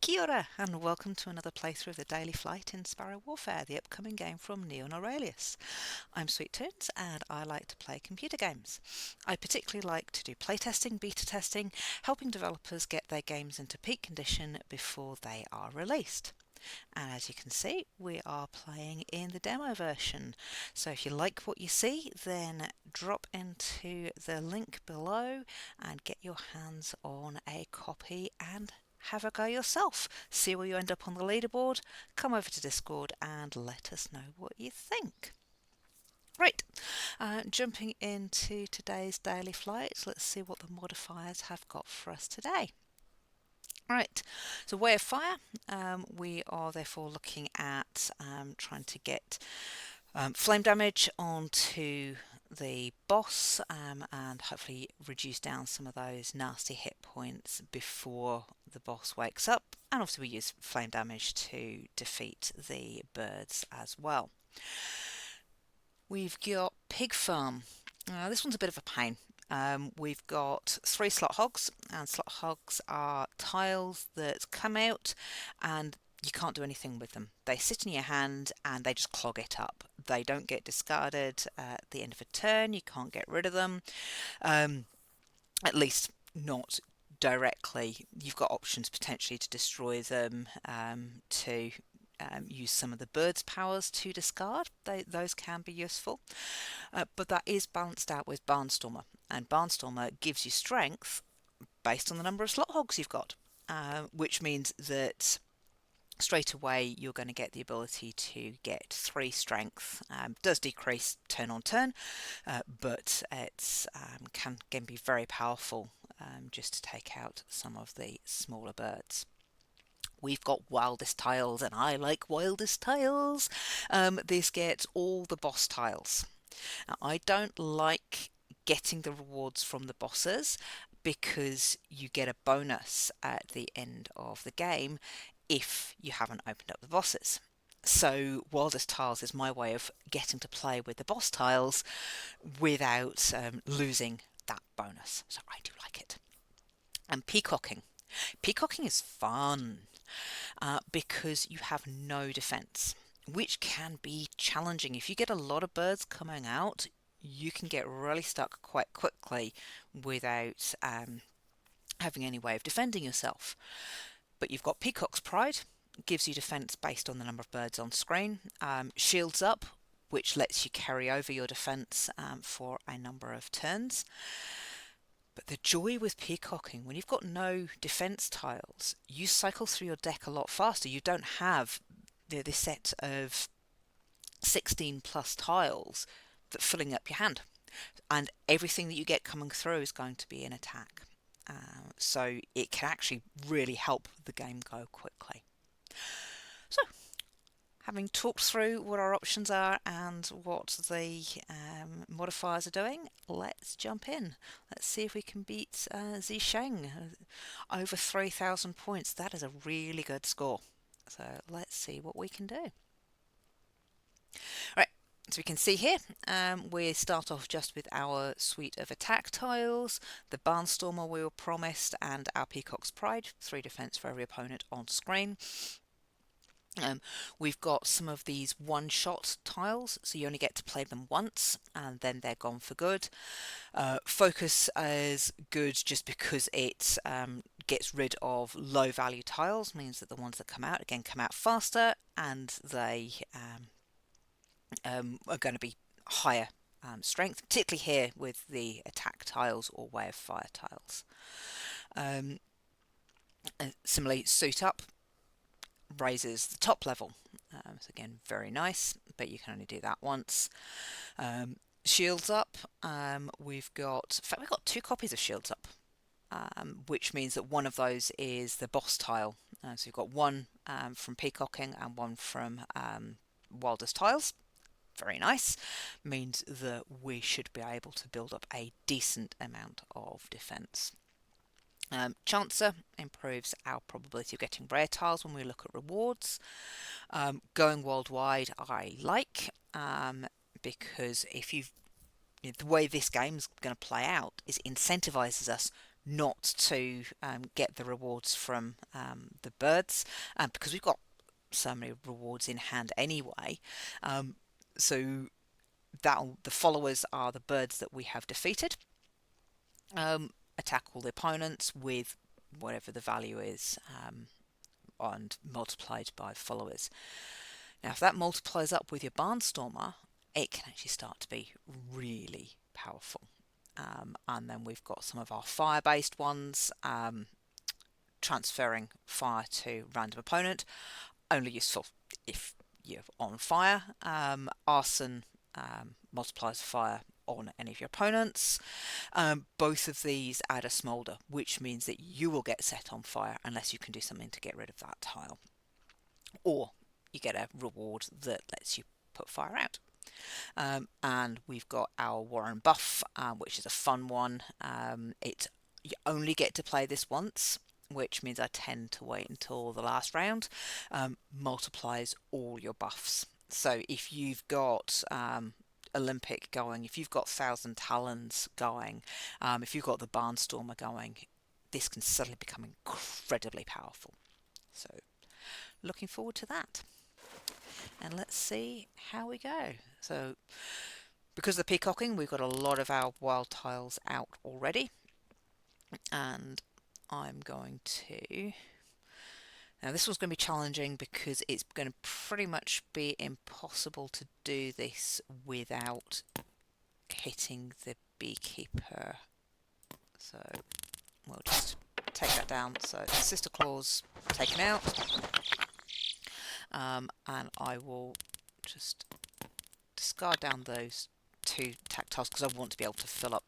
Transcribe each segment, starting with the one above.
Kia ora, and welcome to another playthrough of the Daily Flight in Sparrow Warfare, the upcoming game from Neon Aurelius. I'm Sweet Toons, and I like to play computer games. I particularly like to do playtesting, beta testing, helping developers get their games into peak condition before they are released. And as you can see, we are playing in the demo version. So if you like what you see, then drop into the link below and get your hands on a copy and have a go yourself. See where you end up on the leaderboard. Come over to Discord and let us know what you think. Right, jumping into today's daily flight, let's see what the modifiers have got for us today. Right, so Way of Fire, we are therefore looking at trying to get flame damage onto the boss and hopefully reduce down some of those nasty hit points before the boss wakes up. And obviously we use flame damage to defeat the birds as well. We've got Pig Farm. This one's a bit of a pain. We've got 3 slot hogs, and slot hogs are tiles that come out and you can't do anything with them. They sit in your hand and they just clog it up. They don't get discarded at the end of a turn. You can't get rid of them, at least not directly. You've got options potentially to destroy them, to use some of the bird's powers to discard. Those can be useful, but that is balanced out with Barnstormer, and Barnstormer gives you strength based on the number of slot hogs you've got, which means that straight away you're going to get the ability to get 3 strength. Does decrease turn on turn, but it's can be very powerful, just to take out some of the smaller birds. We've got Wildest Tiles, and I like Wildest Tiles. This gets all the boss tiles. Now, I don't like getting the rewards from the bosses because you get a bonus at the end of the game if you haven't opened up the bosses. So Wildest Tiles is my way of getting to play with the boss tiles without losing that bonus. So I do like it. And Peacocking. Peacocking is fun because you have no defense, which can be challenging. If you get a lot of birds coming out, you can get really stuck quite quickly without having any way of defending yourself. But you've got Peacock's Pride, gives you defense based on the number of birds on screen. Shields Up, which lets you carry over your defense for a number of turns. But the joy with peacocking, when you've got no defense tiles, you cycle through your deck a lot faster. You don't have this set of 16 plus tiles that filling up your hand, and everything that you get coming through is going to be an attack. So it can actually really help the game go quickly. So, having talked through what our options are and what the modifiers are doing, let's jump in. Let's see if we can beat Zisheng. Over 3,000 points. That is a really good score. So let's see what we can do. Right. So we can see here, we start off just with our suite of attack tiles, the Barnstormer we were promised, and our Peacock's Pride, 3 defense for every opponent on screen. We've got some of these one-shot tiles, so you only get to play them once and then they're gone for good. Focus is good just because it gets rid of low-value tiles, means that the ones that come out, again, come out faster, and they are going to be higher strength, particularly here with the attack tiles or Way of Fire tiles. Similarly, Suit Up raises the top level, so again, very nice, but you can only do that once. Shields Up, we've got, in fact, we've got 2 copies of Shields Up, which means that one of those is the boss tile. So you've got one from Peacocking and one from Wildest Tiles. Very nice. Means that we should be able to build up a decent amount of defense. Chancer improves our probability of getting rare tiles when we look at rewards. Going worldwide I like, because if the way this game's going to play out is incentivizes us not to get the rewards from the birds, because we've got so many rewards in hand anyway. So the followers are the birds that we have defeated. Attack all the opponents with whatever the value is, and multiplied by followers. Now, if that multiplies up with your Barnstormer, it can actually start to be really powerful. And then we've got some of our fire-based ones, transferring fire to random opponent, only useful if you're on fire. Arson multiplies fire on any of your opponents. Both of these add a smolder, which means that you will get set on fire unless you can do something to get rid of that tile, or you get a reward that lets you put fire out. And we've got our Warren buff, which is a fun one. You only get to play this once, which means I tend to wait until the last round. Multiplies all your buffs. So if you've got Olympic going, if you've got Thousand Talons going, if you've got the Barnstormer going, this can suddenly become incredibly powerful. So looking forward to that. And let's see how we go. So because of the peacocking, we've got a lot of our wild tiles out already, and I'm going to... Now this one's going to be challenging because it's going to pretty much be impossible to do this without hitting the beekeeper. So we'll just take that down. So Sister Claws taken out. And I will just discard down those 2 tactiles because I want to be able to fill up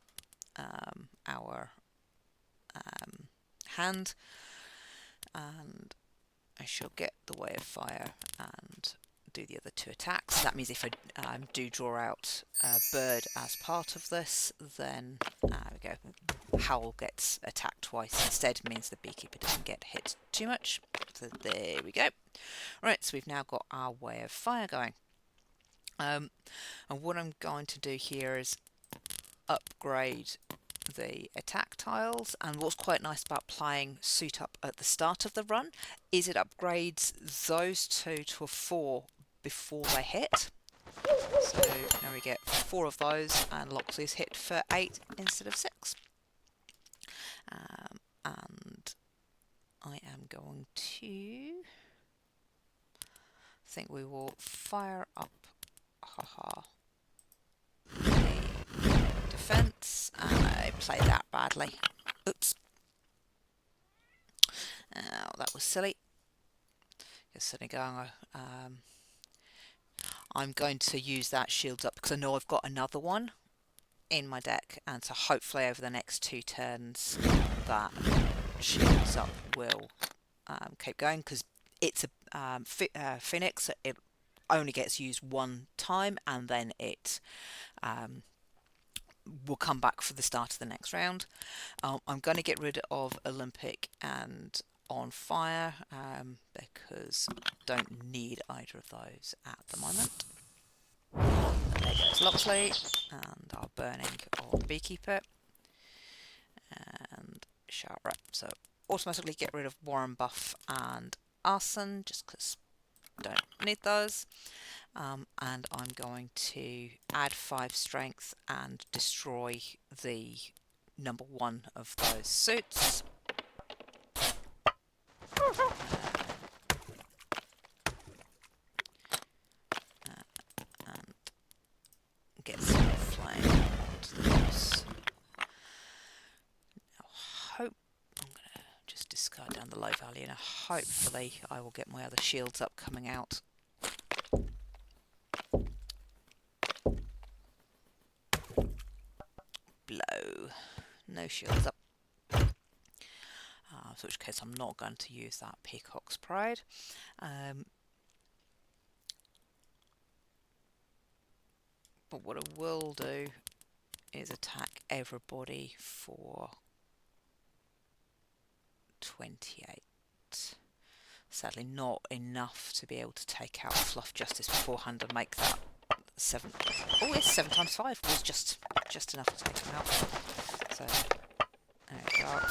our hand, and I shall get the Way of Fire and do the other 2 attacks. That means if I do draw out a bird as part of this, then there we go. Howl gets attacked twice instead, means the beekeeper doesn't get hit too much. So there we go. Right, so we've now got our Way of Fire going. And what I'm going to do here is upgrade the attack tiles, and what's quite nice about playing Suit Up at the start of the run is it upgrades those 2 to a 4 before they hit. So now we get 4 of those, and Loxley's hit for 8 instead of 6. And I am going to... I think we will fire up the defense, and I played that badly. Oops. Oh, that was silly. Just sitting going. I'm going to use that shields up because I know I've got another one in my deck, and so hopefully over the next 2 turns that shields up will keep going, because it's a Phoenix. It only gets used 1 time, and then it will come back for the start of the next round. I'm going to get rid of Olympic and On Fire because I don't need either of those at the moment. There goes Loxley and our burning of the beekeeper and Shara. So automatically get rid of Warren buff and Arson just because I don't need those. And I'm going to add 5 strength and destroy the number 1 of those suits. And get some flame onto the boss. Now, I'm going to just discard down the low value, and hopefully I will get my other shields up coming out. Blow. No shields up. In which case I'm not going to use that Peacock's Pride. But what I will do is attack everybody for 28. Sadly not enough to be able to take out Fluff Justice beforehand and make that 7. Oh, it's 7 times 5 was just enough to take them out. So there we start.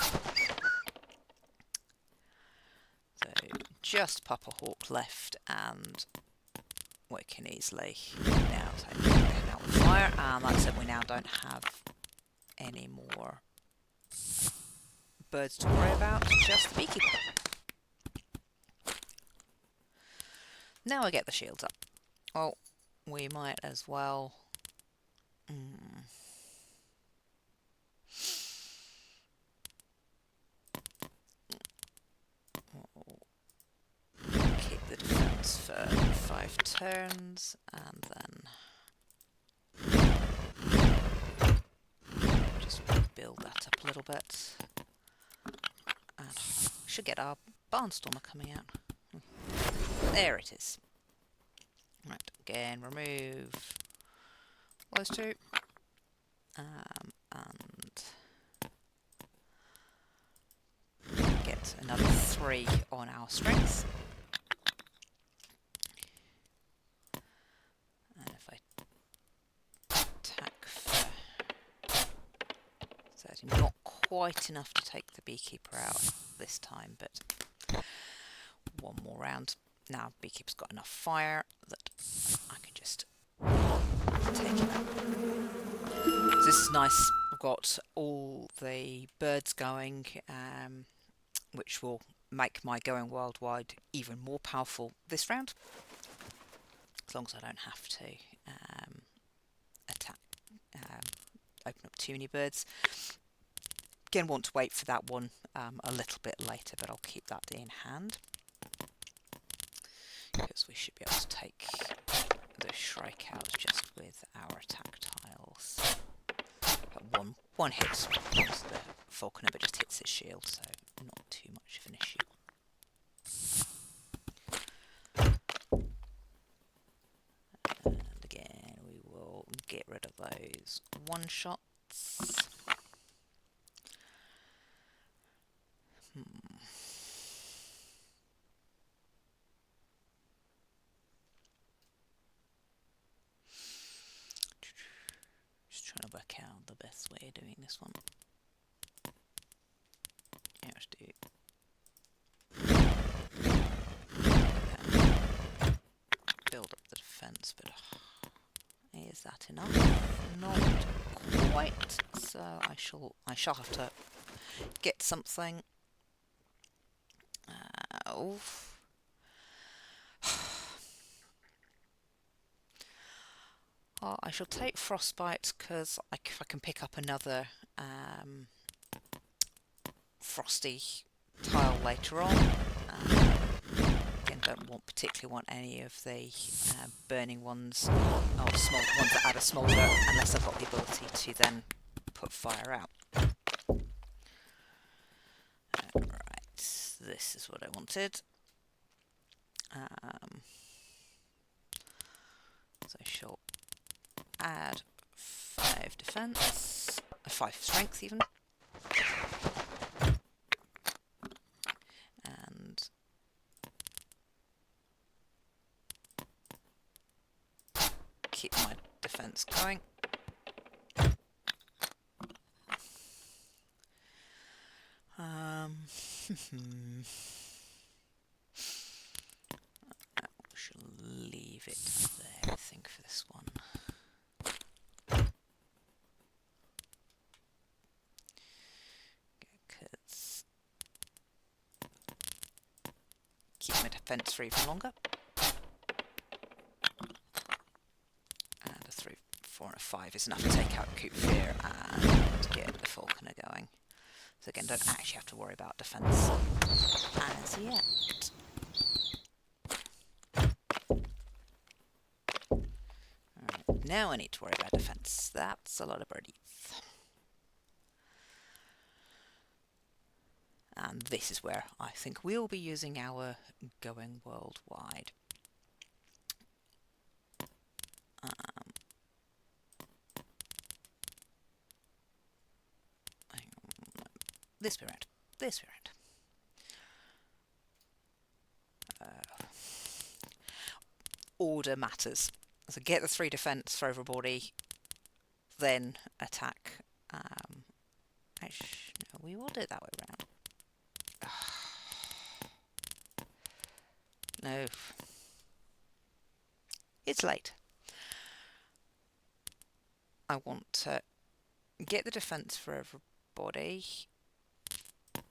So just pop a hawk left and we can easily now take it out with fire, and that's it. We now don't have any more birds to worry about, just the beekeeper. Now I get the shields up. Well, we might as well keep the defense for 5 turns, and then just build that up a little bit. And we should get our barnstormer coming out. There it is. Right, again, remove those 2. And get another 3 on our strength. And if I attack for 30, not quite enough to take the beekeeper out this time, but one more round. Now beekeeper's got enough fire that I can just take it out. So this is nice. I've got all the birds going, which will make my going worldwide even more powerful this round, as long as I don't have to attack, open up too many birds. Again, want to wait for that one a little bit later, but I'll keep that in hand, because we should be able to take the Shrike out just with our attack tiles. But one hits the falconer, but just hits his shield, so not too much of an issue. And again, we will get rid of those one-shots. Trying to work out the best way of doing this one. Yeah, let's do build up the defense, but is that enough? Not quite. So I shall have to get something. I shall take Frostbite, because if I can pick up another frosty tile later on. Again, don't particularly want any of the burning ones, or small ones that add a smolder, unless I've got the ability to then put fire out. Right, this is what I wanted. So I shall add 5 defense, 5 strength even, and keep my defense going. I shall leave it there, I think, for this one. Keep my defense for even longer. And a 3, 4 and a 5 is enough to take out Coop Fear and get the Falconer going. So again, don't actually have to worry about defense as yet. Alright, now I need to worry about defense. That's a lot of birdies. And this is where I think we'll be using our going worldwide. This way around. This way around. Order matters. So get the 3 defense for everybody, then attack. Actually, no, we will do it that way round. No. It's late. I want to get the defense for everybody,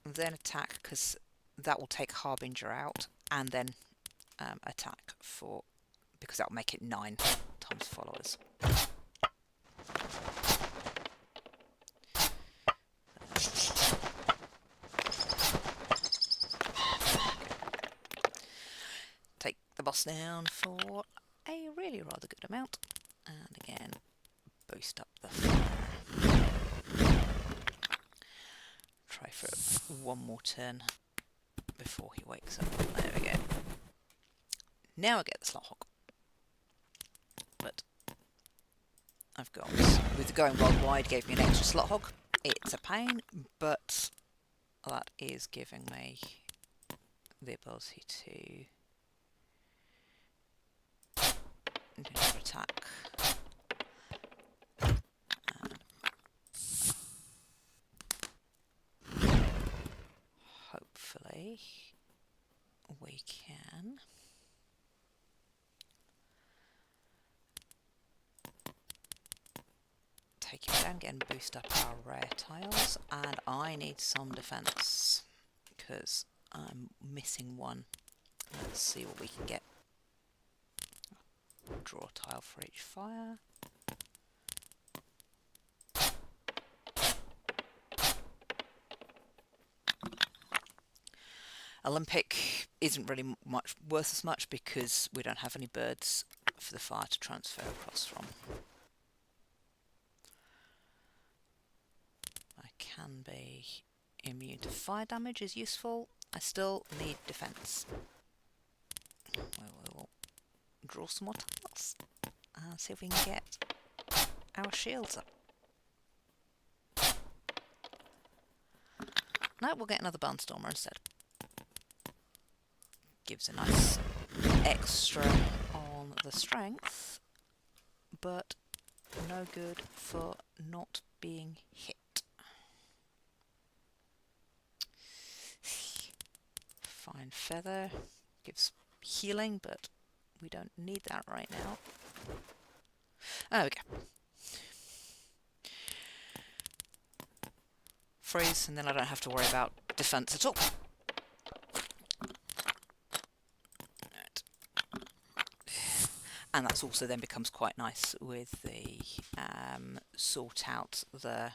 then attack, because that will take Harbinger out, and then attack for, because that will make it 9 times followers. Take the boss down for a really rather good amount, and again boost up the fire. Try for one more turn before he wakes up. There we go. Now I get the slot hog. But I've got, with going worldwide, gave me an extra slot hog. It's a pain, but that is giving me the ability to do another attack. Hopefully we can take him down, again boost up our rare tiles, and I need some defense because I'm missing one. Let's see what we can get. Draw a tile for each fire. Olympic isn't really much worth as much because we don't have any birds for the fire to transfer across from. I can be immune to fire damage is useful. I still need defense. We will draw some more tiles and see if we can get our shields up. No, we'll get another barnstormer instead. Gives a nice extra on the strength, but no good for not being hit. Fine feather gives healing, but we don't need that right now. There we go. Freeze, and then I don't have to worry about defense at all. And that's also then becomes quite nice with the sort out the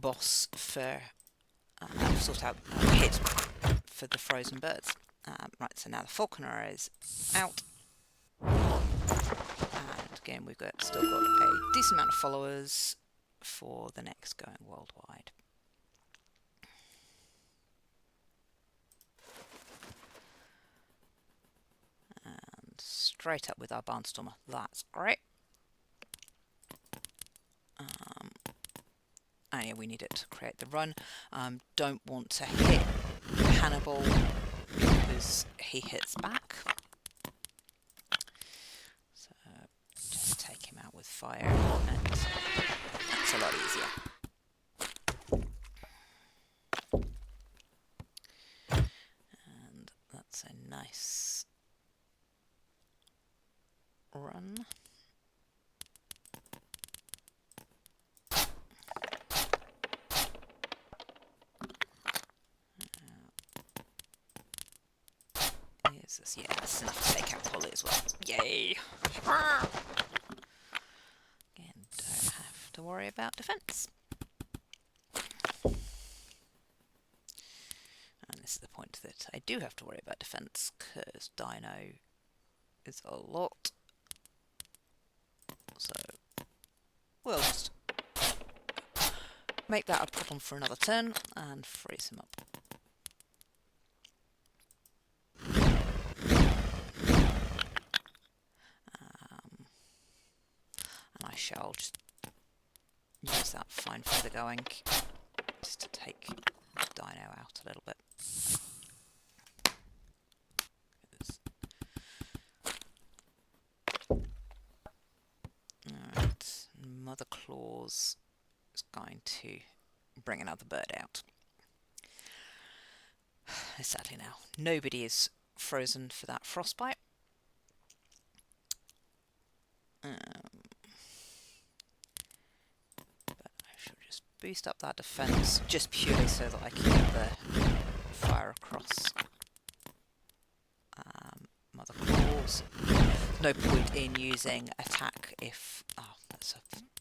boss for sort out hit for the frozen birds. Right, so now the falconer is out, and again we've still got a decent amount of followers for the next going worldwide. Straight up with our barnstormer. That's great. And yeah, we need it to create the run. Don't want to hit Hannibal because he hits back. So just take him out with fire, and that's a lot easier. And that's a nice run. Yeah, that's enough to take out Polly as well. Yay! Again, don't have to worry about defense. And this is the point that I do have to worry about defense, because Dino is a lot. So we'll just make that a problem for another turn and freeze him up. And I shall just use that fine feather going just to take Dino out a little bit. Alright, Mother Claws is going to bring another bird out. Sadly now, nobody is frozen for that frostbite. But I should just boost up that defense just purely so that I can get the fire across mother claws. No point in using attack if that's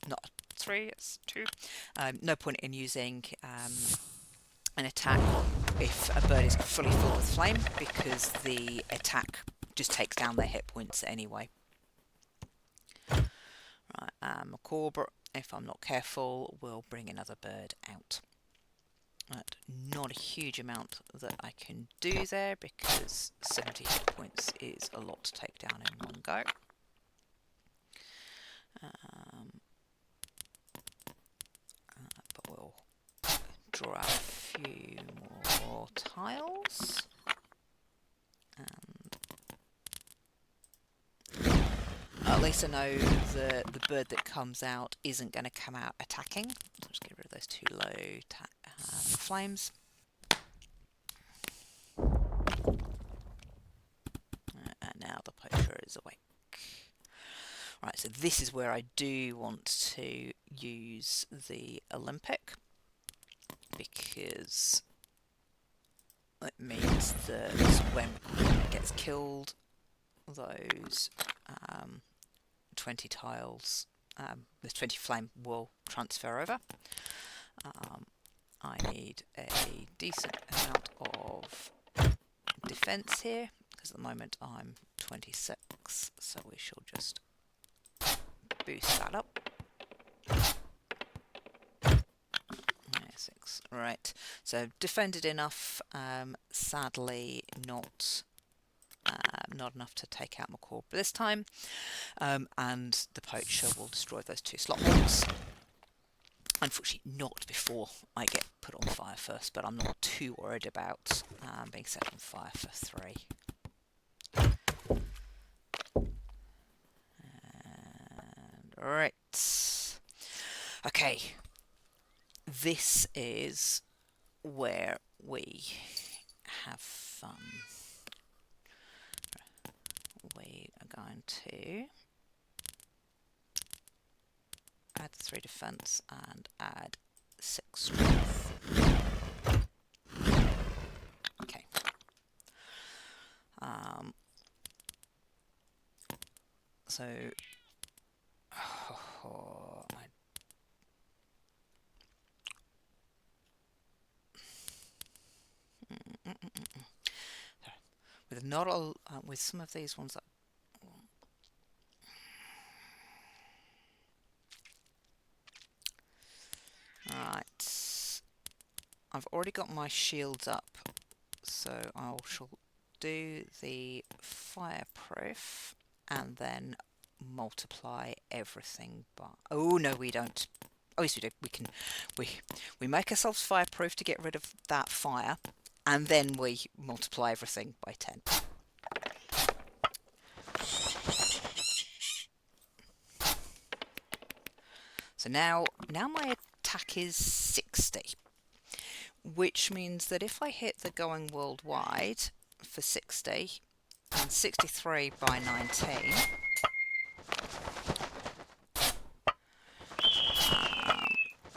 not a 3, it's 2. No point in using an attack if a bird is fully filled with flame, because the attack just takes down their hit points anyway. Right, Macabre, if I'm not careful, will bring another bird out. Not a huge amount that I can do there, because 70 hit points is a lot to take down in one go. But we'll draw out a few more tiles. And at least I know that the bird that comes out isn't going to come out attacking. So I'll just get rid of those 2 low flames. And now the poacher is awake. Right, so this is where I do want to use the Olympic, because it means that when it gets killed, those 20 tiles, the 20 flame will transfer over. I need a decent amount of defense here, because at the moment I'm 26, so we shall just boost that up. 6. Right, so defended enough, sadly not enough to take out Macabre this time, and the poacher will destroy those 2 slot holes. Unfortunately not before I get put on fire first, but I'm not too worried about being set on fire for 3. And right, okay, this is where we have fun. We are going to add 3 defense and add 6 strength. Okay. So with not all with some of these ones that right, I've already got my shields up, so I shall do the fireproof and then multiply everything by... Oh no, we don't. Oh yes, we do. We make ourselves fireproof to get rid of that fire, and then we multiply everything by 10. So now my attack is 60, which means that if I hit the going worldwide for 60 and 63 by 19,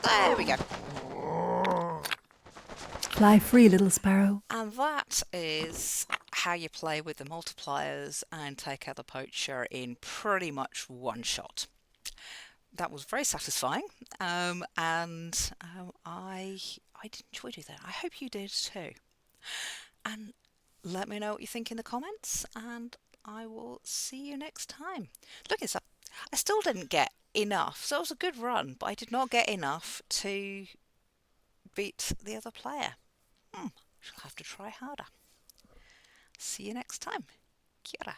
there we go. Fly free, little sparrow. And that is how you play with the multipliers and take out the poacher in pretty much one shot. That was very satisfying, and I did enjoy doing that. I hope you did too. And let me know what you think in the comments, and I will see you next time. Look, I still didn't get enough, so it was a good run, but I did not get enough to beat the other player. Shall have to try harder. See you next time. Kia ora.